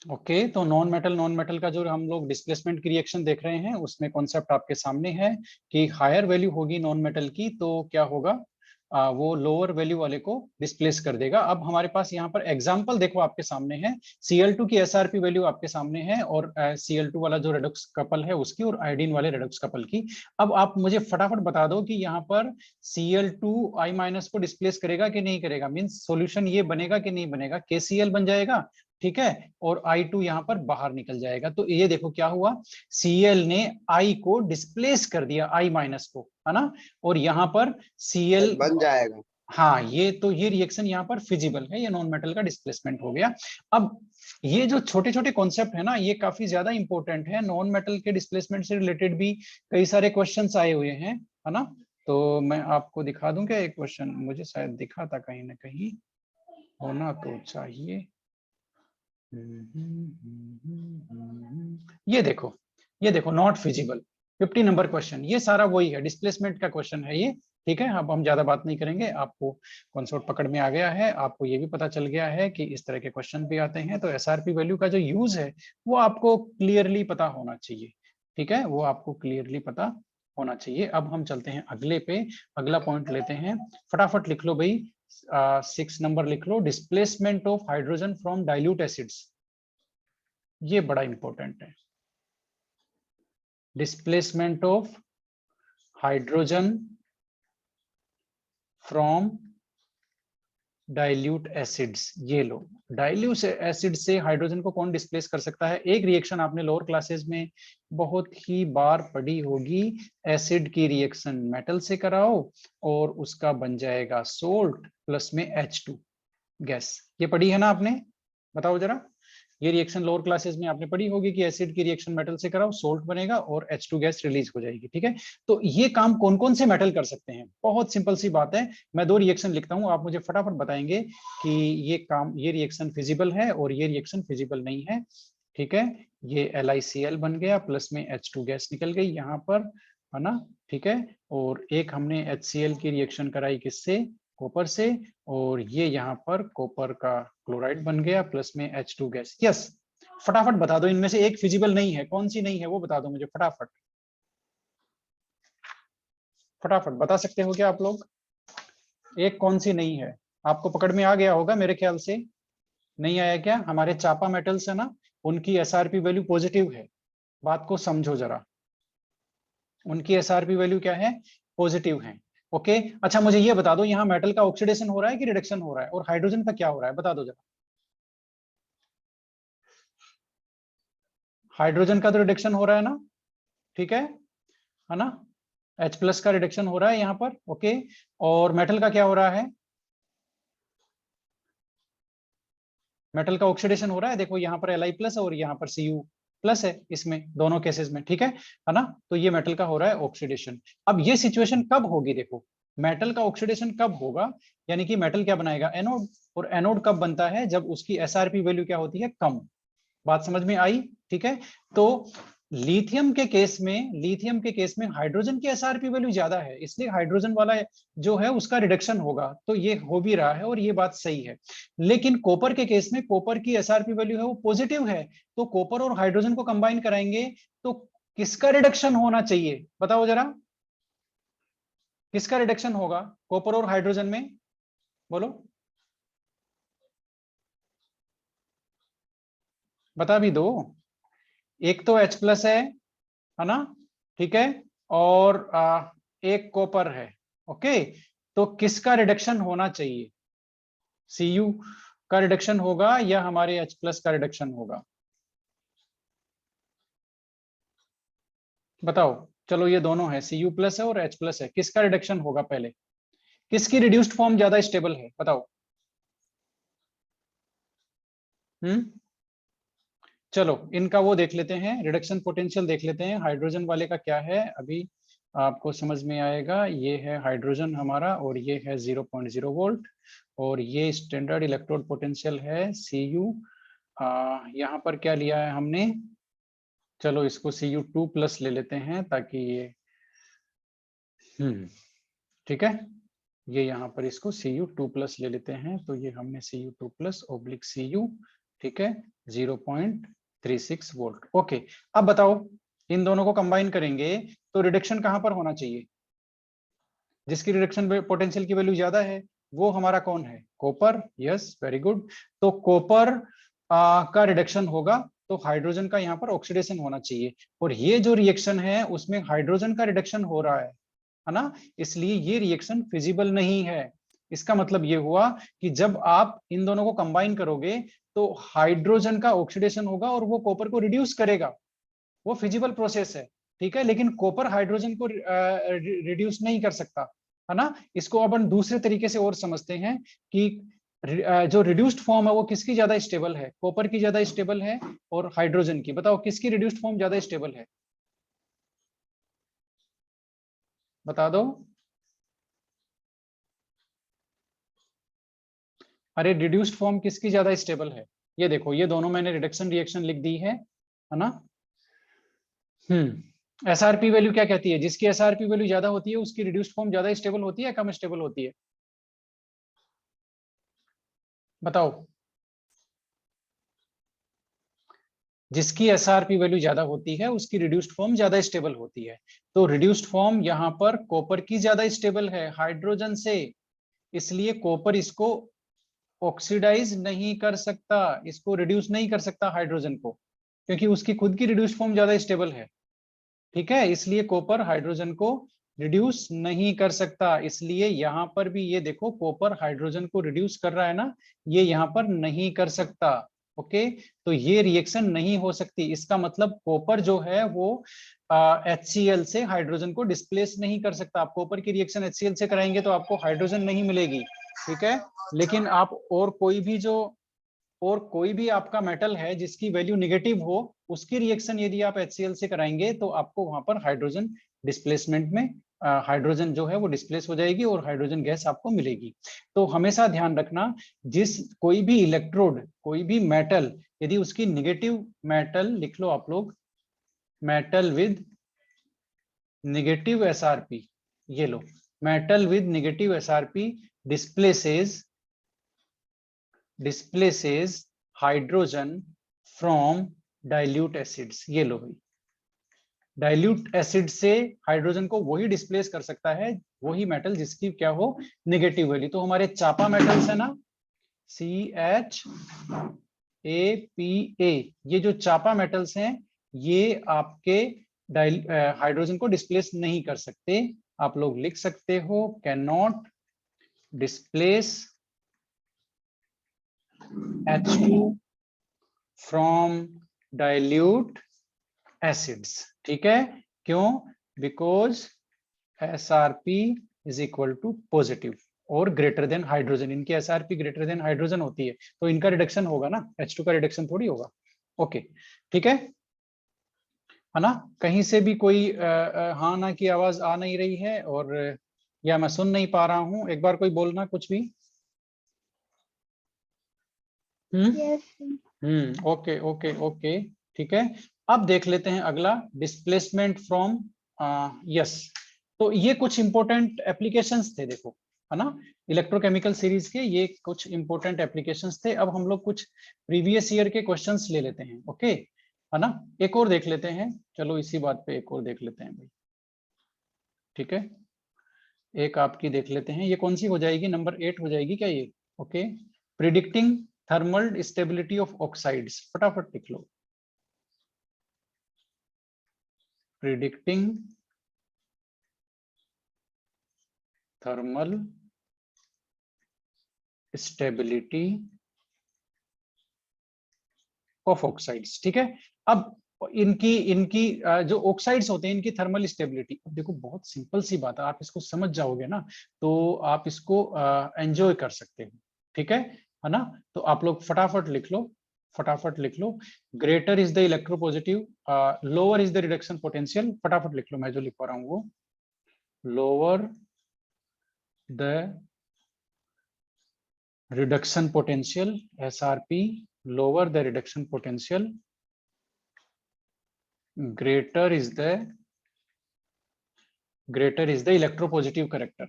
Okay तो non metal का जो हम लोग डिस्प्लेसमेंट की रिएक्शन देख रहे हैं उसमें कॉन्सेप्ट आपके सामने है कि हायर वैल्यू होगी नॉन मेटल की तो क्या होगा, वो लोअर वैल्यू वाले को डिस्प्लेस कर देगा। अब हमारे पास यहाँ पर एग्जांपल देखो आपके सामने है, Cl2 की SRP वैल्यू आपके सामने है और Cl2 वाला जो रेडॉक्स कपल है उसकी और आयोडीन वाले रेडॉक्स कपल की। अब आप मुझे फटाफट बता दो कि यहाँ पर Cl2 I- को डिस्प्लेस करेगा कि नहीं करेगा, मीन्स सोल्यूशन ये बनेगा कि नहीं बनेगा, KCl बन जाएगा, ठीक है, और I2 यहाँ पर बाहर निकल जाएगा। तो ये देखो क्या हुआ, Cl ने I को डिस्प्लेस कर दिया I- को, है ना, और यहाँ पर Cl बन जाएगा। हाँ, ये रिएक्शन यहाँ पर फिजिबल है, ये नॉन मेटल का डिस्प्लेसमेंट हो गया। अब ये जो छोटे छोटे कॉन्सेप्ट है ना ये काफी ज्यादा इंपॉर्टेंट है, नॉन मेटल के डिस्प्लेसमेंट से रिलेटेड भी कई सारे क्वेश्चंस आए हुए हैं, है ना। तो मैं आपको दिखा दूं क्या, एक क्वेश्चन मुझे शायद दिखा था कहीं ना कहीं, होना तो चाहिए। ये देखो नॉट फिजिबल, 50 नंबर क्वेश्चन, ये सारा वही है, डिस्प्लेसमेंट का क्वेश्चन है ये, ठीक है। अब हम ज्यादा बात नहीं करेंगे, आपको कॉन्सेप्ट पकड़ में आ गया है, आपको ये भी पता चल गया है कि इस तरह के क्वेश्चन भी आते हैं, तो एसआरपी वैल्यू का जो यूज है वो आपको क्लियरली पता होना चाहिए, ठीक है, वो आपको क्लियरली पता होना चाहिए। अब हम चलते हैं अगले पे, अगला पॉइंट लेते हैं, फटाफट लिख लो भाई, 6 नंबर लिख लो, displacement of hydrogen from dilute acids, ये बड़ा इंपॉर्टेंट है। Displacement of hydrogen from dilute acids, ये लो, डाइल्यूट एसिड से हाइड्रोजन को कौन डिस्प्लेस कर सकता है, एक रिएक्शन आपने लोअर क्लासेस में बहुत ही बार पढ़ी होगी, एसिड की रिएक्शन मेटल से कराओ और उसका बन जाएगा सोल्ट प्लस में H2 गैस, ये पढ़ी है ना आपने, बताओ जरा। ये रिएक्शन लोअर क्लासेस में आपने पढ़ी होगी कि एसिड की रिएक्शन मेटल से कराओ, सोल्ट बनेगा और H2 गैस रिलीज हो जाएगी, ठीक है। तो ये काम कौन कौन से मेटल कर सकते हैं, बहुत सिंपल सी बात है, मैं 2 रिएक्शन लिखता हूं, आप मुझे फटाफट बताएंगे कि ये काम, ये रिएक्शन फिजिबल है और ये रिएक्शन फिजिबल नहीं है, ठीक है। ये LiCl बन गया, प्लस में H2 गैस निकल गई यहाँ पर, है ना, ठीक है, और एक हमने HCl की रिएक्शन कराई किससे, कॉपर से, और ये यहाँ पर कॉपर का क्लोराइड बन गया, प्लस में H2 गैस, यस। फटाफट बता दो इनमें से एक फिजिबल नहीं है, कौन सी नहीं है वो बता दो मुझे फटाफट, फटाफट बता सकते हो क्या आप लोग, एक कौन सी नहीं है, आपको पकड़ में आ गया होगा मेरे ख्याल से, नहीं आया क्या, हमारे चापा मेटल्स है ना, उनकी एसआरपी वैल्यू पॉजिटिव है, बात को समझो जरा, उनकी एसआरपी वैल्यू क्या है, पॉजिटिव है, ओके। अच्छा मुझे ये बता दो यहाँ मेटल का ऑक्सीडेशन हो रहा है कि रिडक्शन हो रहा है, और हाइड्रोजन का क्या हो रहा है, बता दो जरा। हाइड्रोजन का तो रिडक्शन हो रहा है ना, ठीक है ना, H+ का रिडक्शन हो रहा है यहाँ पर, ओके, और मेटल का क्या हो रहा है, मेटल का ऑक्सीडेशन हो रहा है, देखो यहाँ पर Li+ और यहाँ पर Cu+ है, इसमें दोनों केसेस में, ठीक है ना, तो ये मेटल का हो रहा है ऑक्सीडेशन। अब ये सिचुएशन कब होगी, देखो मेटल का ऑक्सीडेशन कब होगा, यानी कि मेटल क्या बनाएगा, एनोड, और एनोड कब बनता है, जब उसकी एसआरपी वैल्यू क्या होती है, कम, बात समझ में आई, ठीक है। तो लिथियम के केस में हाइड्रोजन की एसआरपी वैल्यू ज्यादा है, इसलिए हाइड्रोजन वाला जो है उसका रिडक्शन होगा, तो ये हो भी रहा है और ये बात सही है। लेकिन कॉपर के केस में कॉपर की एसआरपी वैल्यू है वो पॉजिटिव है, तो कॉपर और हाइड्रोजन को कंबाइन कराएंगे तो किसका रिडक्शन होना चाहिए, बताओ जरा, किसका रिडक्शन होगा कॉपर और हाइड्रोजन में, बोलो, बता भी दो, एक तो H+ है ना, ठीक है, और एक कॉपर है, ओके, तो किसका रिडक्शन होना चाहिए, Cu का रिडक्शन होगा या हमारे H+ का रिडक्शन होगा, बताओ। चलो ये दोनों है, Cu+ है और H+ है, किसका रिडक्शन होगा पहले, किसकी रिड्यूस्ड फॉर्म ज्यादा स्टेबल है, बताओ। चलो इनका वो देख लेते हैं, रिडक्शन पोटेंशियल देख लेते हैं, हाइड्रोजन वाले का क्या है अभी आपको समझ में आएगा, ये है हाइड्रोजन हमारा और ये है 0.0 वोल्ट, और ये स्टैंडर्ड इलेक्ट्रोड पोटेंशियल है Cu, यहाँ पर क्या लिया है हमने, चलो इसको Cu2+ ले लेते हैं ताकि ये ठीक है, ये यहाँ पर इसको Cu2+ ले लेते हैं, तो ये हमने Cu2+ / Cu, ठीक है, 0.36 वोल्ट। ओके, अब बताओ इन दोनों को कंबाइन करेंगे तो रिडक्शन कहां पर होना चाहिए? जिसकी रिडक्शन पोटेंशियल की वैल्यू ज्यादा है वो हमारा कौन है? कॉपर। Yes, very good. तो कॉपर का रिडक्शन होगा तो हाइड्रोजन का यहाँ पर ऑक्सीडेशन होना चाहिए, और ये जो रिएक्शन है उसमें हाइड्रोजन का रिडक्शन हो रहा है ना, इसलिए ये रिएक्शन फिजिबल नहीं है। इसका मतलब ये हुआ कि जब आप इन दोनों को कंबाइन करोगे तो हाइड्रोजन का ऑक्सीडेशन होगा और वो कॉपर को रिड्यूस करेगा, वो फिजिबल प्रोसेस है। ठीक है, लेकिन कॉपर हाइड्रोजन को रिड्यूस नहीं कर सकता, है ना। इसको अपन दूसरे तरीके से और समझते हैं कि जो रिड्यूस्ड फॉर्म है वो किसकी ज्यादा स्टेबल है? कॉपर की ज्यादा स्टेबल है और हाइड्रोजन की। बताओ किसकी रिड्यूस्ड फॉर्म ज्यादा स्टेबल है? बता दो। अरे रिड्यूस्ड फॉर्म किसकी ज्यादा स्टेबल है? ये देखो, ये दोनों मैंने रिडक्शन रिएक्शन लिख दी है ना। एसआरपी वैल्यू क्या कहती है? जिसकी एसआरपी वैल्यू ज्यादा होती है उसकी रिड्यूस्ड फॉर्म ज्यादा स्टेबल होती है, कम स्टेबल होती है? बताओ। जिसकी एसआरपी वैल्यू ज्यादा होती है उसकी रिड्यूस्ड फॉर्म ज्यादा स्टेबल होती है। तो रिड्यूस्ड फॉर्म यहाँ पर कॉपर की ज्यादा स्टेबल है हाइड्रोजन से, इसलिए कॉपर इसको ऑक्सीडाइज नहीं कर सकता, इसको रिड्यूस नहीं कर सकता हाइड्रोजन को, क्योंकि उसकी खुद की रिड्यूस्ड फॉर्म ज्यादा स्टेबल है। ठीक है, इसलिए कॉपर हाइड्रोजन को रिड्यूस नहीं कर सकता। इसलिए यहां पर भी ये देखो, कॉपर हाइड्रोजन को रिड्यूस कर रहा है ना, ये यहां पर नहीं कर सकता। ओके, तो ये रिएक्शन नहीं हो सकती। इसका मतलब कॉपर जो है वो HCl से हाइड्रोजन को डिस्प्लेस नहीं कर सकता। आप कॉपर की रिएक्शन HCl से कराएंगे तो आपको हाइड्रोजन नहीं मिलेगी। ठीक है, लेकिन आप और कोई भी आपका मेटल है जिसकी वैल्यू निगेटिव हो, उसकी रिएक्शन यदि आप HCl से कराएंगे तो आपको वहां पर हाइड्रोजन डिस्प्लेसमेंट में हाइड्रोजन जो है वो डिस्प्लेस हो जाएगी और हाइड्रोजन गैस आपको मिलेगी। तो हमेशा ध्यान रखना, जिस कोई भी इलेक्ट्रोड, कोई भी मेटल, यदि उसकी निगेटिव, मेटल लिख लो आप लोग, मेटल विद निगेटिव एसआरपी, ये लो, metal with negative SRP displaces hydrogen from dilute acids। ये लो भाई, डाइल्यूट एसिड से हाइड्रोजन को वही डिस्प्लेस कर सकता है, वही मेटल जिसकी क्या हो, नेगेटिव वैल्यू। तो हमारे चापा मेटल्स है ना, CHAPA, ये जो चापा मेटल्स हैं ये आपके हाइड्रोजन को डिस्प्लेस नहीं कर सकते। आप लोग लिख सकते हो, can not displace H2 from dilute acids. ठीक है, क्यों? Because SRP is equal to positive और ग्रेटर देन हाइड्रोजन। इनकी SRP ग्रेटर देन हाइड्रोजन होती है, तो इनका रिडक्शन होगा ना, H2 का रिडक्शन थोड़ी होगा। ओके, ठीक है ना। कहीं से भी कोई हाँ ना की आवाज आ नहीं रही है, और या मैं सुन नहीं पा रहा हूं? एक बार कोई बोलना कुछ भी। ओके ओके ओके, ठीक है। अब देख लेते हैं अगला, डिस्प्लेसमेंट फ्रॉम। यस, तो ये कुछ इंपॉर्टेंट एप्लीकेशंस थे, देखो, है ना, इलेक्ट्रोकेमिकल सीरीज के ये कुछ इंपॉर्टेंट एप्लीकेशंस थे। अब हम लोग कुछ प्रीवियस ईयर के क्वेश्चंस ले लेते हैं, ओके, है ना। एक और देख लेते हैं, चलो इसी बात पे एक और देख लेते हैं भाई। ठीक है, एक आपकी देख लेते हैं, ये कौन सी हो जाएगी, नंबर 8 हो जाएगी क्या ये? Okay, predicting thermal stability of oxides, फटाफट लिख लो। Predicting thermal stability of oxides. ठीक है, अब इनकी इनकी जो ऑक्साइड्स होते हैं इनकी थर्मल स्टेबिलिटी, अब देखो बहुत सिंपल सी बात है, आप इसको समझ जाओगे ना तो आप इसको एंजॉय कर सकते हो। ठीक है ना। तो आप लोग फटाफट लिख लो, फटाफट लिख लो। Greater is the electropositive, lower is the reduction potential. फटाफट लिख लो, मैं जो लिख पा रहा हूँ वो, lower the reduction potential SRP, lower the reduction potential, greater is the electropositive character।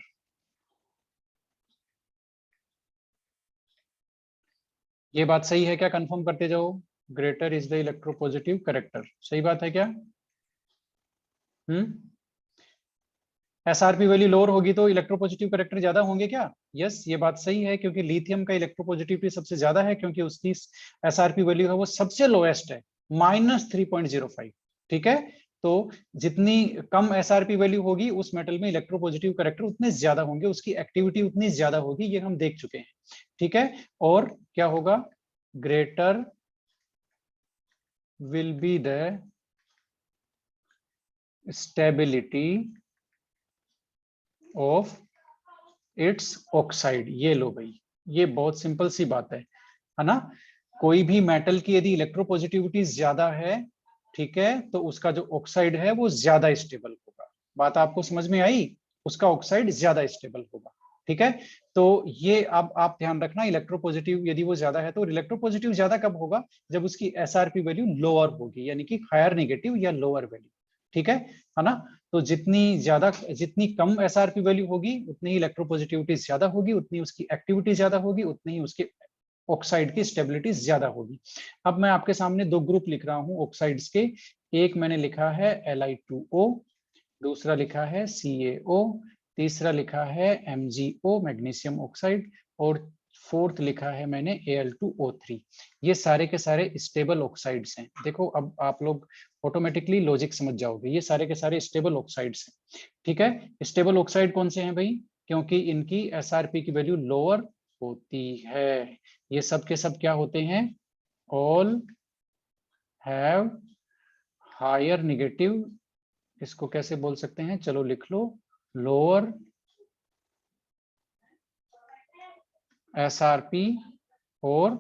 ये बात सही है क्या? कंफर्म करते जाओ। Greater is the electropositive character, सही बात है क्या? एसआरपी वैल्यू लोअर होगी तो इलेक्ट्रोपॉजिटिव करेक्टर ज्यादा होंगे क्या? यस, ये बात सही है, क्योंकि लिथियम का इलेक्ट्रोपॉजिटिविटी सबसे ज्यादा है, क्योंकि उसकी एसआरपी वैल्यू है वो सबसे लोएस्ट है, -3.05। ठीक है, तो जितनी कम एसआरपी वैल्यू होगी उस मेटल में इलेक्ट्रोपॉजिटिव करेक्टर उतने ज्यादा होंगे, उसकी एक्टिविटी उतनी ज्यादा होगी, ये हम देख चुके हैं। ठीक है, और क्या होगा? Greater will be the stability of its oxide. ये लो भाई, ये बहुत सिंपल सी बात है ना? कोई भी मेटल की यदि इलेक्ट्रोपॉजिटिविटी ज्यादा है, ठीक है, तो उसका जो ऑक्साइड है वो ज्यादा स्टेबल होगा। बात आपको समझ में आई? उसका ऑक्साइड ज्यादा स्टेबल होगा। ठीक है, तो ये अब आप ध्यान रखना, इलेक्ट्रोपॉजिटिव यदि वो ज्यादा है तो इलेक्ट्रोपॉजिटिव ज्यादा कब होगा? जब उसकी एसआरपी वैल्यू लोअर होगी, यानी कि हायर नेगेटिव या लोअर वैल्यू। ठीक है ना? तो जितनी कम एसआरपी वैल्यू होगी उतनी ही इलेक्ट्रोपॉजिटिविटी ज्यादा होगी, उतनी उसकी एक्टिविटी ज्यादा होगी, उतनी ही उसके ऑक्साइड की स्टेबिलिटी ज्यादा होगी। अब मैं आपके सामने दो ग्रुप लिख रहा हूं ऑक्साइड्स के। एक मैंने लिखा है Li2O, दूसरा लिखा है CaO, तीसरा लिखा है MgO मैग्नीशियम ऑक्साइड, और फोर्थ लिखा है मैंने Al2O3। ये सारे के सारे स्टेबल ऑक्साइड्स हैं। देखो अब आप लोग ऑटोमेटिकली लॉजिक समझ जाओगे, ये सारे के सारे स्टेबल ऑक्साइड्स हैं। ठीक है, स्टेबल ऑक्साइड कौन से हैं भाई? क्योंकि इनकी एसआरपी की वैल्यू लोअर होती है। ये सब के सब क्या होते हैं? ऑल हैव हायर नेगेटिव, इसको कैसे बोल सकते हैं, चलो लिख लो, लोअर एसआरपी और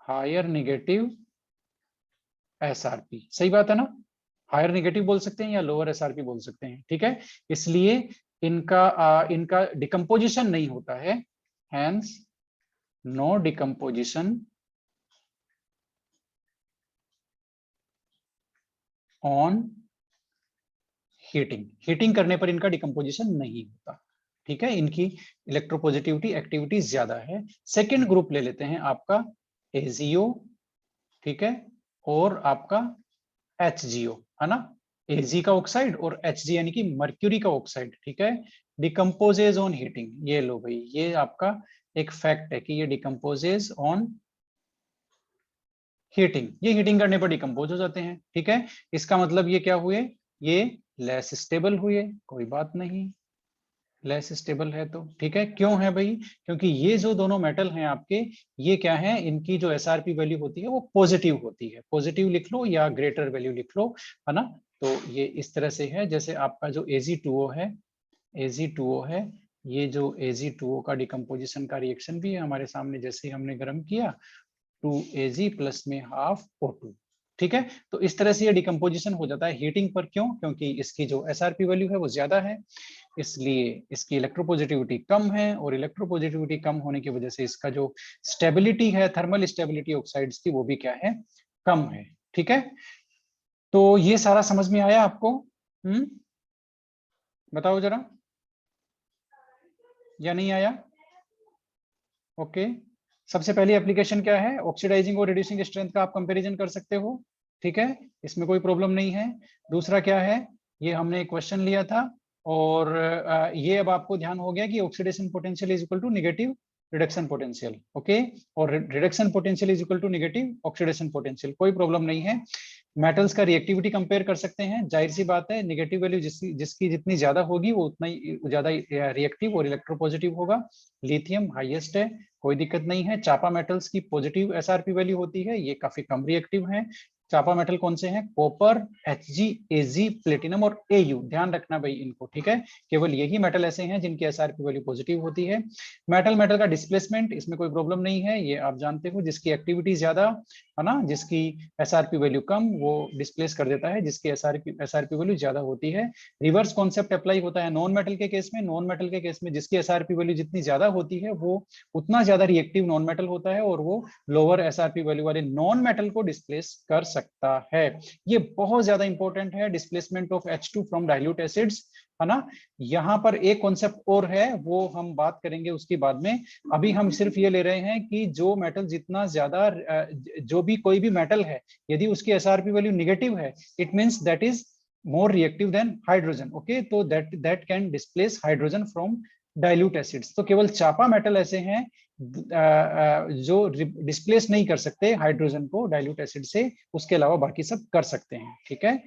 हायर नेगेटिव एसआरपी। सही बात है ना? हायर नेगेटिव बोल सकते हैं या लोअर एसआरपी बोल सकते हैं। ठीक है, इसलिए इनका डिकम्पोजिशन नहीं होता है, hence no decomposition on heating. Heating करने पर इनका डिकम्पोजिशन नहीं होता। ठीक है, इनकी इलेक्ट्रोपॉजिटिविटी एक्टिविटी ज्यादा है। सेकेंड ग्रुप ले लेते हैं आपका एजीओ, ठीक है, और आपका HgO, है ना? Ag का ऑक्साइड और Hg यानी कि मर्क्यूरी का ऑक्साइड। ठीक है, डिकम्पोजेज ऑन हीटिंग। ये लो भाई, ये आपका एक फैक्ट है कि ये डिकम्पोजेज ऑन हीटिंग, ये हीटिंग करने पर डिकम्पोज हो जाते हैं। ठीक है, इसका मतलब ये क्या हुए? ये लेस स्टेबल हुए। कोई बात नहीं, लेस स्टेबल है तो ठीक है। क्यों है भाई? क्योंकि ये जो दोनों मेटल हैं आपके, ये क्या है, इनकी जो एसआरपी वैल्यू होती है वो पॉजिटिव होती है। पॉजिटिव लिख लो या ग्रेटर वैल्यू लिख लो, है ना? तो ये इस तरह से है, जैसे आपका जो Ag2O है, Ag2O है, ये जो Ag2O का डिकम्पोजिशन का रिएक्शन भी है हमारे सामने, जैसे हमने गर्म किया 2Ag प्लस में हाफ O2। ठीक है, तो इस तरह से ये डिकम्पोजिशन हो जाता है हीटिंग पर। क्यों? क्योंकि इसकी जो एसआरपी वैल्यू है वो ज्यादा है, इसलिए इसकी इलेक्ट्रोपॉजिटिविटी कम है, और इलेक्ट्रोपॉजिटिविटी कम होने की वजह से इसका जो स्टेबिलिटी है, थर्मल स्टेबिलिटी ऑक्साइड्स की, वो भी क्या है, कम है। ठीक है, तो ये सारा समझ में आया आपको? बताओ जरा, या नहीं आया? ओके, सबसे पहली एप्लीकेशन क्या है? ऑक्सीडाइजिंग और रिड्यूसिंग स्ट्रेंथ का आप कंपैरिजन कर सकते हो। ठीक है, इसमें कोई प्रॉब्लम नहीं है। दूसरा क्या है? ये हमने एक क्वेश्चन लिया था, और ये अब आपको ध्यान हो गया कि oxidation potential is equal to negative reduction potential. Okay, और reduction potential is equal to negative oxidation potential, कोई प्रॉब्लम नहीं है। मेटल्स का रिएक्टिविटी कंपेयर कर सकते हैं, जाहिर सी बात है, नेगेटिव वैल्यू जिसकी जितनी ज्यादा होगी वो उतना ही ज्यादा रिएक्टिव और इलेक्ट्रोपॉजिटिव होगा। लिथियम हाईएस्ट है, कोई दिक्कत नहीं है। चापा मेटल्स की पॉजिटिव एसआरपी वैल्यू होती है, ये काफी कम रिएक्टिव है। चापा मेटल कौन से हैं? कॉपर, Hg, Ag, प्लेटिनम और Au। ध्यान रखना भाई इनको। ठीक है, केवल यही मेटल ऐसे हैं जिनकी एसआरपी वैल्यू पॉजिटिव होती है। मेटल का डिस्प्लेसमेंट, इसमें कोई प्रॉब्लम नहीं है, ये आप जानते हो, जिसकी एक्टिविटी ज्यादा, है ना, जिसकी एसआरपी वैल्यू कम, वो डिस्प्लेस कर देता है जिसकी एसआरपी वैल्यू ज्यादा होती है। रिवर्स कॉन्सेप्ट अप्लाई होता है नॉन मेटल के केस में। नॉन मेटल के केस में जिसकी एसआरपी वैल्यू जितनी ज्यादा होती है वो उतना ज्यादा रिएक्टिव नॉन मेटल होता है, और वो लोअर एसआरपी वैल्यू वाले नॉन मेटल को डिस्प्लेस कर सकता है। ये बहुत ज्यादा इंपॉर्टेंट है, displacement of H2 from dilute acids. है ना। यहाँ पर एक कॉन्सेप्ट और है, वो हम बात करेंगे उसकी बाद में। अभी हम सिर्फ ये ले रहे हैं कि जो मेटल जितना ज्यादा, जो भी कोई भी मेटल है, यदि उसकी एसआरपी वैल्यू नेगेटिव है, it means that is more reactive than hydrogen. Okay, तो that can displace hydrogen from dilute acids. तो केवल चापा मेटल ऐसे हैं जो डिस्प्लेस नहीं कर सकते हाइड्रोजन को डाइल्यूट एसिड से, उसके अलावा बाकी सब कर सकते हैं। ठीक है,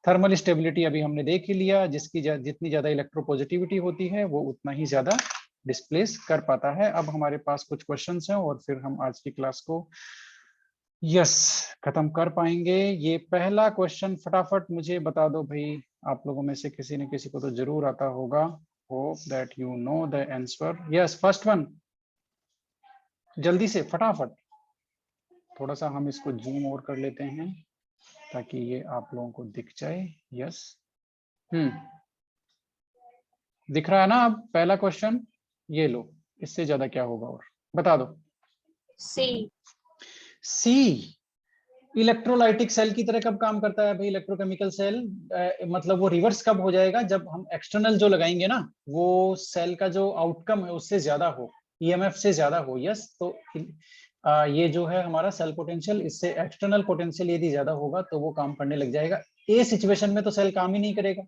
थर्मल स्टेबिलिटी अभी हमने देख ही लिया, जिसकी जितनी ज्यादा इलेक्ट्रोपॉजिटिविटी होती है वो उतना ही ज्यादा डिस्प्लेस कर पाता है। अब हमारे पास कुछ क्वेश्चंस हैं और फिर हम आज की क्लास को खत्म कर पाएंगे। ये पहला क्वेश्चन फटाफट मुझे बता दो भाई, आप लोगों में से किसी न किसी को तो जरूर आता होगा। Hope that you know the answer. Yes, first one, जल्दी से फटाफट। थोड़ा सा हम इसको जूम और कर लेते हैं ताकि ये आप लोगों को दिख जाए। यस, दिख रहा है ना अब पहला क्वेश्चन? ये लो, इससे ज्यादा क्या होगा और बता दो। सी इलेक्ट्रोलाइटिक सेल की तरह कब काम करता है भाई इलेक्ट्रोकेमिकल सेल? मतलब वो रिवर्स कब हो जाएगा? जब हम एक्सटर्नल जो लगाएंगे ना, वो सेल का जो आउटकम है उससे ज्यादा हो, ईएमएफ से ज्यादा हो। यस, तो ये जो है हमारा सेल पोटेंशियल, इससे एक्सटर्नल पोटेंशियल यदि ज्यादा होगा तो वो काम करने लग जाएगा। ए सिचुएशन में तो सेल काम ही नहीं करेगा,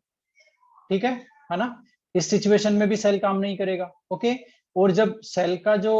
ठीक है ना। इस सिचुएशन में भी सेल काम नहीं करेगा। ओके, और जब सेल का जो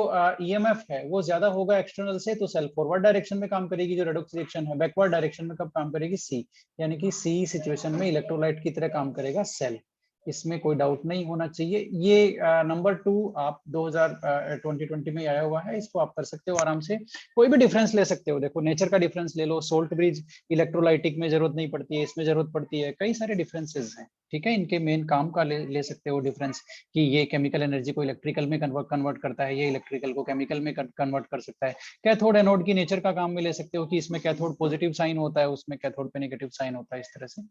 ईएमएफ है वो ज्यादा होगा एक्सटर्नल से, तो सेल फॉरवर्ड डायरेक्शन में काम करेगी, जो रेडॉक्स रिएक्शन है। बैकवर्ड डायरेक्शन में कब काम करेगी? सी, यानी कि सी सिचुएशन में इलेक्ट्रोलाइट की तरह काम करेगा सेल। इसमें कोई डाउट नहीं होना चाहिए। ये नंबर 2 आप 2020 में आया हुआ है, इसको आप कर सकते हो आराम से। कोई भी डिफरेंस ले सकते हो, देखो नेचर का डिफरेंस ले लो, सोल्ट ब्रिज इलेक्ट्रोलाइटिक में जरूरत नहीं पड़ती है, इसमें जरूरत पड़ती है, कई सारे डिफरेंसेस हैं। ठीक है, इनके मेन काम का ले सकते हो डिफरेंस, कि ये केमिकल एनर्जी को इलेक्ट्रिकल में कन्वर्ट करता है, ये इलेक्ट्रिकल को केमिकल में कन्वर्ट कर सकता है। कैथोड एनोड की नेचर का काम में ले सकते हो कि इसमें कैथोड पॉजिटिव साइन होता है, उसमें कैथोड पे नेगेटिव साइन होता है, इस तरह से।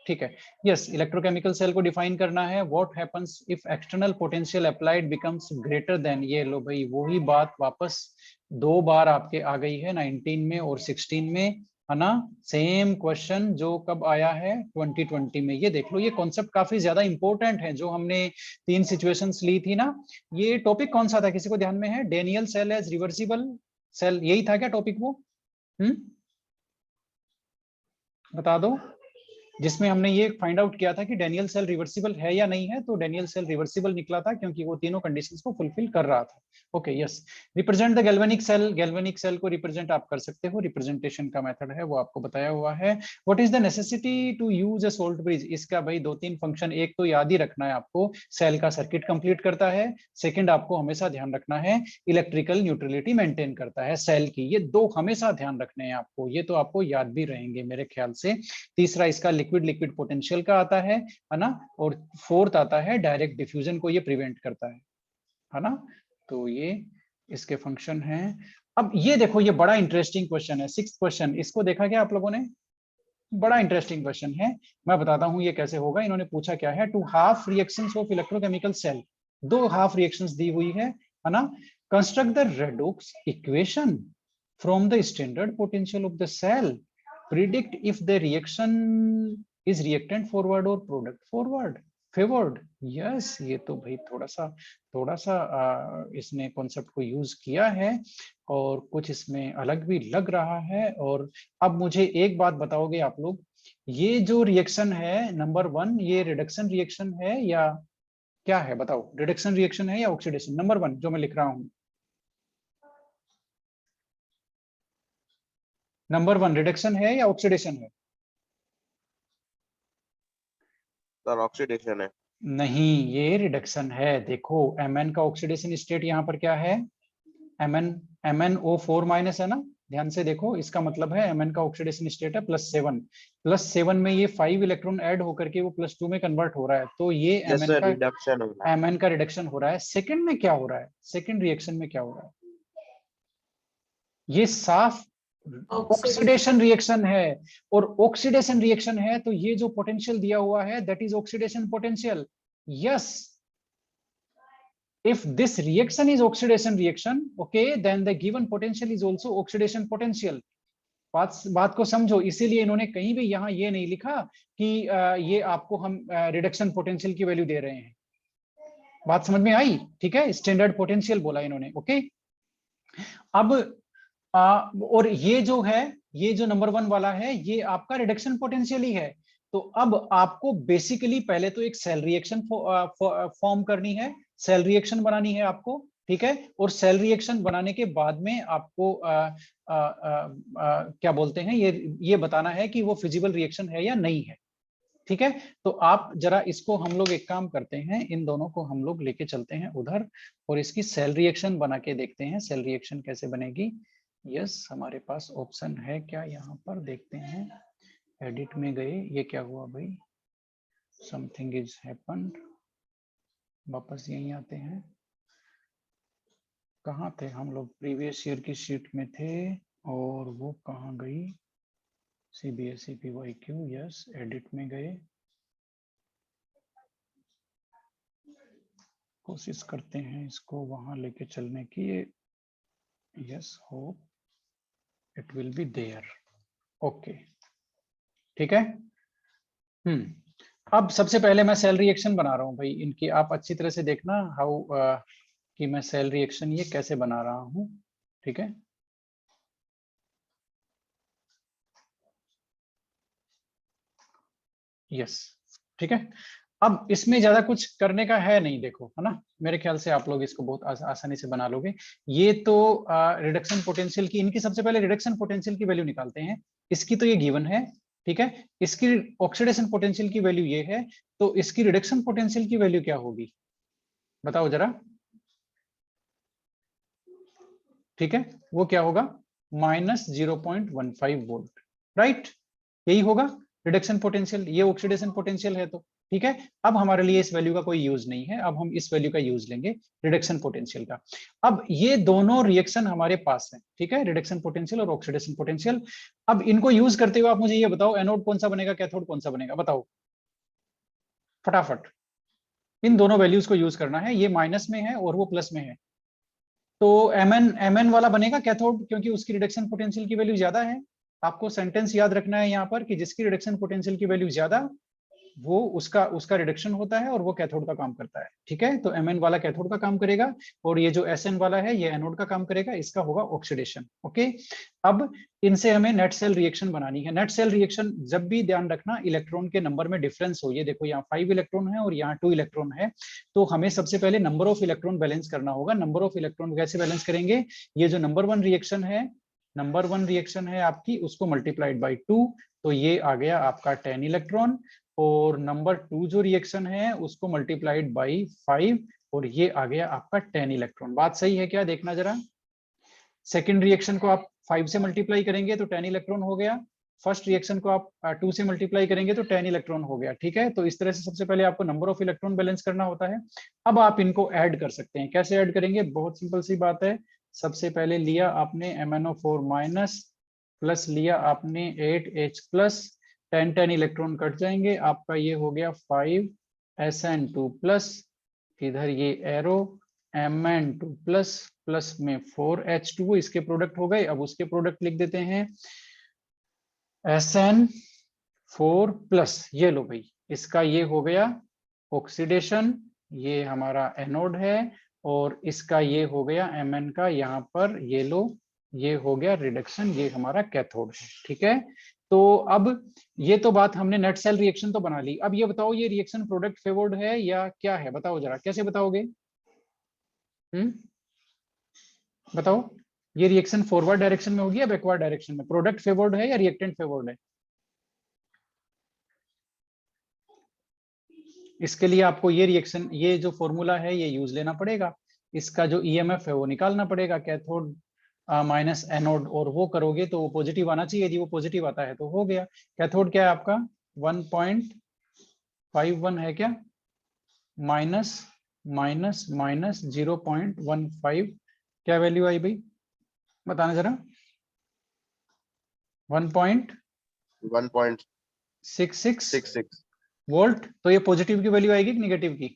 ठीक है, यस, इलेक्ट्रोकेमिकल सेल को डिफाइन करना है। What happens if external potential applied becomes greater than, ये लो भाई वही बात वापस 2 बार आपके आ गई है, 19 में और 16 में, है ना। सेम क्वेश्चन जो कब आया है 2020 में। ये देख लो, ये कॉन्सेप्ट काफी ज्यादा इंपॉर्टेंट है, जो हमने 3 सिचुएशंस ली थी ना। ये टॉपिक कौन सा था, किसी को ध्यान में है? Daniell cell as reversible cell, यही था क्या टॉपिक वो? बता दो, जिसमें हमने ये फाइंड आउट किया था कि डेनियल सेल रिवर्सिबल है या नहीं है। तो डेनियल सेल रिवर्सिबल निकला था क्योंकि वो तीनों कंडीशंस को फुलफिल कर रहा था। Okay, yes, represent the galvanic cell. Galvanic cell को रिप्रेजेंट आप कर सकते हो, रिप्रेजेंटेशन का मेथड है वो आपको बताया हुआ है। What is the necessity to use a salt bridge? इसका भाई 2-3 फंक्शन, एक तो याद ही रखना है आपको, सेल का सर्किट कंप्लीट करता है। सेकंड, आपको हमेशा ध्यान रखना है इलेक्ट्रिकल न्यूट्रलिटी मेंटेन करता है सेल की। ये 2 हमेशा ध्यान रखने हैं आपको, ये तो आपको याद भी रहेंगे मेरे ख्याल से। तीसरा इसका लिक्विड लिक्विड पोटेंशियल का आता है ना। और फोर्थ आता है डायरेक्ट डिफ्यूजन को ये प्रिवेंट करता है ना। तो ये इसके फंक्शन हैं। अब ये देखो, ये बड़ा इंटरेस्टिंग क्वेश्चन है, 6th क्वेश्चन। इसको देखा क्या आप लोगों ने? बड़ा इंटरेस्टिंग क्वेश्चन है, मैं बताता हूं ये कैसे होगा। इन्होंने पूछा क्या है, 2 half reactions of electrochemical cell. 2 half reactions दी हुई है ना। Construct the redox equation from the standard potential of the cell. Predict if the reaction is reactant forward और प्रोडक्ट फॉरवर्ड फेवर्ड। यस, ये तो भाई थोड़ा सा इसने कॉन्सेप्ट को यूज किया है और कुछ इसमें अलग भी लग रहा है। और अब मुझे एक बात बताओगे आप लोग, ये जो रिएक्शन है नंबर 1, ये रिडक्शन रिएक्शन है या क्या है? बताओ, रिडक्शन रिएक्शन है या ऑक्सीडेशन? नंबर 1 जो मैं लिख रहा हूं, नंबर 1 रिडक्शन है या ऑक्सीडेशन है? सर ऑक्सीडेशन है। नहीं, ये रिडक्शन है। देखो, Mn का ऑक्सीडेशन स्टेट यहाँ पर क्या है? MnO4 माइनस है ना। ध्यान से देखो, इसका मतलब है Mn का ऑक्सीडेशन स्टेट है +7। +7 में ये 5 इलेक्ट्रॉन ऐड होकर के वो +2 में कन्वर्ट हो रहा है, तो ये जैसे रिडक्शन हो रहा है। Mn का रिडक्शन हो रहा है। सेकंड में क्या हो रहा है? सेकंड रिएक्शन में क्या हो रहा है? ये साफ ऑक्सीडेशन रिएक्शन है। और ऑक्सीडेशन रिएक्शन है तो ये जो पोटेंशियल दिया हुआ है that is oxidation potential. Yes, if this reaction is oxidation reaction, okay, then the given potential is also oxidation potential. बात को समझो, इसीलिए इन्होंने कहीं भी यहाँ ये नहीं लिखा कि ये आपको हम रिडक्शन पोटेंशियल की वैल्यू दे रहे हैं। बात समझ में आई? ठीक है, स्टैंडर्ड पोटेंशियल बोला इन्होंने। ओके, अब और ये जो है, ये जो नंबर 1 वाला है, ये आपका रिडक्शन पोटेंशियल ही है। तो अब आपको बेसिकली पहले तो एक सेल रिएक्शन फॉर्म करनी है, सेल रिएक्शन बनानी है आपको, ठीक है। और सेल रिएक्शन बनाने के बाद में आपको क्या बोलते हैं, ये बताना है कि वो फिजिबल रिएक्शन है या नहीं है, ठीक है। तो आप जरा इसको, हम लोग एक काम करते हैं, इन दोनों को हम लोग लेके चलते हैं उधर और इसकी सेल रिएक्शन बना के देखते हैं, सेल रिएक्शन कैसे बनेगी। यस, हमारे पास ऑप्शन है क्या, यहाँ पर देखते हैं। एडिट में गए, ये क्या हुआ भाई, समथिंग इज हैपेंड। वापस यहीं आते हैं, कहाँ थे हम लोग, प्रीवियस ईयर की शीट में थे और वो कहाँ गई, CBSE PYQ। यस, एडिट में गए, कोशिश करते हैं इसको वहां लेके चलने की। Yes, hope it will be there. Okay, ठीक है। अब सबसे पहले मैं सेल रिएक्शन बना रहा हूं भाई इनकी, आप अच्छी तरह से देखना हाउ कि मैं सेल रिएक्शन ये कैसे बना रहा हूं, ठीक है। यस, ठीक है। अब इसमें ज्यादा कुछ करने का है नहीं, देखो, है ना, मेरे ख्याल से आप लोग इसको बहुत आसानी से बना लोगे। ये तो रिडक्शन पोटेंशियल की, इनकी सबसे पहले रिडक्शन पोटेंशियल की वैल्यू निकालते हैं। इसकी तो ये गिवन है, ठीक है। इसकी ऑक्सीडेशन पोटेंशियल की वैल्यू ये है, तो इसकी रिडक्शन पोटेंशियल की वैल्यू क्या होगी, बताओ जरा। ठीक है, वो क्या होगा, -0.15 वोल्ट, राइट, यही होगा रिडक्शन पोटेंशियल, ये ऑक्सीडेशन पोटेंशियल है। तो ठीक है, अब हमारे लिए इस वैल्यू का कोई यूज नहीं है, अब हम इस वैल्यू का यूज लेंगे रिडक्शन पोटेंशियल का। अब ये दोनों रिएक्शन हमारे पास है, ठीक है, रिडक्शन पोटेंशियल और ऑक्सीडेशन पोटेंशियल। अब इनको यूज करते हुए आप मुझे ये बताओ, एनोड कौन सा बनेगा, कैथोड कौन सा बनेगा, बताओ फटाफट। इन दोनों वैल्यूज को यूज करना है, ये माइनस में है और वो प्लस में है। तो mn वाला बनेगा कैथोड, क्योंकि उसकी रिडक्शन पोटेंशियल की वैल्यू ज्यादा है। आपको सेंटेंस याद रखना है यहाँ पर कि जिसकी रिडक्शन पोटेंशियल की वैल्यू ज्यादा, वो उसका रिडक्शन होता है और वो कैथोड का काम करता है, ठीक है। तो Mn वाला कैथोड का काम करेगा और ये जो Sn वाला है ये एनोड का काम करेगा, इसका होगा ऑक्सीडेशन। ओके, अब इनसे हमें नेट सेल रिएक्शन बनानी है। नेट सेल रिएक्शन जब भी ध्यान रखना, इलेक्ट्रॉन के नंबर में डिफरेंस हो, ये देखो यहाँ 5 इलेक्ट्रॉन है और यहाँ 2 इलेक्ट्रॉन है, तो हमें सबसे पहले नंबर ऑफ इलेक्ट्रॉन बैलेंस करना होगा। नंबर ऑफ इलेक्ट्रॉन कैसे बैलेंस करेंगे, ये जो नंबर 1 रिएक्शन है, नंबर 1 रिएक्शन है आपकी, उसको मल्टीप्लाइड बाई 2, तो ये आ गया आपका 10 इलेक्ट्रॉन। और नंबर 2 जो रिएक्शन है उसको मल्टीप्लाइड बाई 5 और ये आ गया आपका 10 इलेक्ट्रॉन। बात सही है क्या, देखना जरा। सेकंड रिएक्शन को आप 5 से मल्टीप्लाई करेंगे तो 10 इलेक्ट्रॉन हो गया, फर्स्ट रिएक्शन को आप 2 से मल्टीप्लाई करेंगे तो 10 इलेक्ट्रॉन हो गया, ठीक है। तो इस तरह से सबसे पहले आपको नंबर ऑफ इलेक्ट्रॉन बैलेंस करना होता है। अब आप इनको ऐड कर सकते हैं, कैसे ऐड करेंगे, बहुत सिंपल सी बात है। सबसे पहले लिया आपने MnO4 माइनस, प्लस लिया आपने 8H प्लस, 10 इलेक्ट्रॉन कट जाएंगे, आपका ये हो गया 5Sn2 प्लस, इधर ये एरो Mn2 प्लस, प्लस में 4H2, इसके प्रोडक्ट हो गए। अब उसके प्रोडक्ट लिख देते हैं Sn4 प्लस, ये लो भाई, इसका ये हो गया ऑक्सीडेशन, ये हमारा एनोड है, और इसका ये हो गया Mn का, यहाँ पर ये लो, ये हो गया रिडक्शन, ये हमारा कैथोड है, ठीक है। तो अब ये तो बात हमने नेट सेल रिएक्शन तो बना ली। अब ये बताओ, ये रिएक्शन प्रोडक्ट फेवर्ड है या क्या है, बताओ जरा, कैसे बताओगे, बताओ, ये रिएक्शन फॉरवर्ड डायरेक्शन में होगी या बैकवर्ड डायरेक्शन में, प्रोडक्ट फेवर्ड है या रिएक्टेंट फेवर्ड है। इसके लिए आपको ये रिएक्शन, ये जो फॉर्मूला है ये यूज लेना पड़ेगा, इसका जो EMF है वो निकालना पड़ेगा, कैथोड माइनस एनोड, और वो करोगे तो वो पॉजिटिव आना चाहिए, यदि वो पॉजिटिव आता है तो हो गया। कैथोड क्या है आपका 1.51 है क्या, माइनस माइनस माइनस 0.15, क्या वैल्यू आई भाई, बताना जरा। 1.66 वोल्ट, तो ये पॉजिटिव की वैल्यू आएगी कि नेगेटिव की,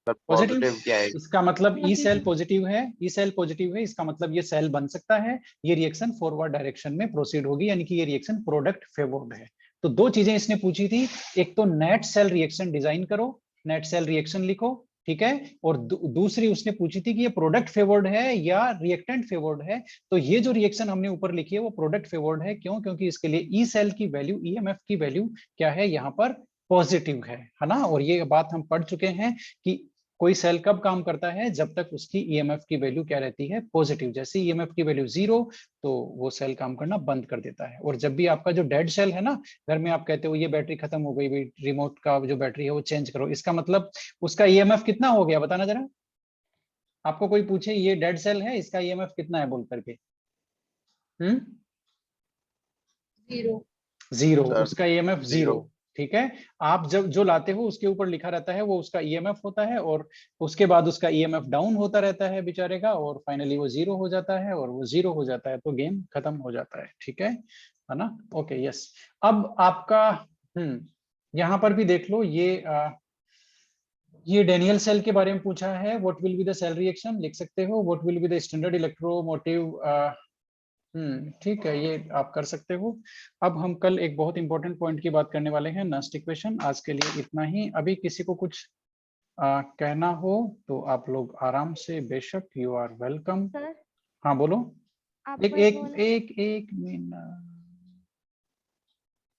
पॉजिटिव, पॉजिटिव क्या है? इसका मतलब ई सेल पॉजिटिव है, ई सेल पॉजिटिव है, इसका मतलब ये सेल बन सकता है, ये रिएक्शन फॉरवर्ड डायरेक्शन में प्रोसीड होगी, यानी कि ये रिएक्शन प्रोडक्ट फेवर्ड है। तो दो चीजें इसने पूछी थी, एक तो नेट सेल रिएक्शन डिजाइन करो, नेट सेल रिएक्शन लिखो, ठीक है, और दूसरी उसने पूछी थी कि ये प्रोडक्ट फेवर्ड है या रिएक्टेंट फेवर्ड है। तो ये जो रिएक्शन हमने ऊपर लिखी है वो प्रोडक्ट फेवर्ड है, क्यों? क्योंकि इसके लिए ई सेल की वैल्यू, ईएमएफ की वैल्यू क्या है यहाँ पर, पॉजिटिव है ना। और ये बात हम पढ़ चुके हैं कि कोई सेल कब काम करता है, जब तक उसकी ईएमएफ की वैल्यू क्या रहती है, पॉजिटिव। जैसे ईएमएफ की वैल्यू 0 तो वो सेल काम करना बंद कर देता है। और जब भी आपका जो डेड सेल है ना, घर में आप कहते हो ये बैटरी खत्म हो गई भाई, रिमोट का जो बैटरी है वो चेंज करो, इसका मतलब उसका ईएमएफ कितना हो गया, बताना जरा। आपको कोई पूछे ये डेड सेल है, इसका ईएमएफ कितना है बोल करके, 0 0, सर उसका ईएमएफ 0। जीरो। ठीक है, आप जब जो लाते हो उसके ऊपर लिखा रहता है वो उसका ईएमएफ होता है, और उसके बाद उसका ईएमएफ डाउन होता रहता है बेचारे का, और फाइनली वो 0 हो जाता है, और वो 0 हो जाता है तो गेम खत्म हो जाता है। ठीक है ना? Okay, yes. अब आपका यहाँ पर भी देख लो, ये डेनियल सेल के बारे में पूछा है, what will be the cell reaction, लिख सकते हो, what will be the standard electromotive. ठीक है, ये आप कर सकते हो। अब हम कल एक बहुत इंपॉर्टेंट पॉइंट की बात करने वाले हैं, नस्ट इक्वेशन। आज के लिए इतना ही। अभी किसी को कुछ कहना हो तो आप लोग आराम से, बेशक, यू आर वेलकम। सर हाँ बोलो। आप एक एक एक एक मिनट।